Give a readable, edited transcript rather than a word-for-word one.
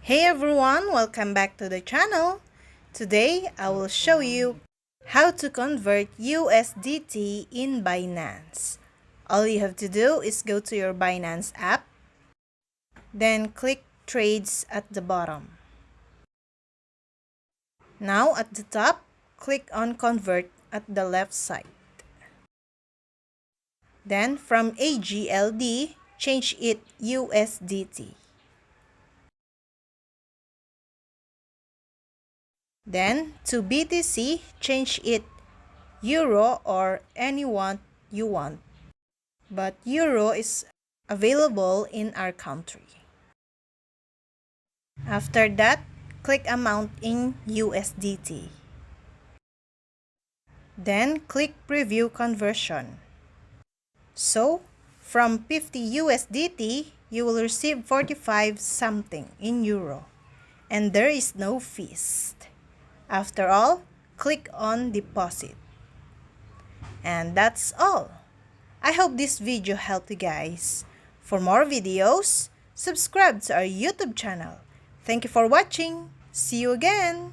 Hey everyone, welcome back to the channel. Today, I will show you how to convert USDT in Binance. All you have to do is go to your Binance app, then click Trades at the bottom. Now at the top, click on Convert at the left side. Then from AGLD, change it USDT. Then to BTC, change it Euro or any one you want. But Euro is available in our country. After that, click amount in USDT. Then click preview conversion. So, from 50 USDT, you will receive 45 something in Euro. And there is no fees. After all, click on deposit. And that's all. I hope this video helped you guys. For more videos, subscribe to our YouTube channel. Thank you for watching. See you again.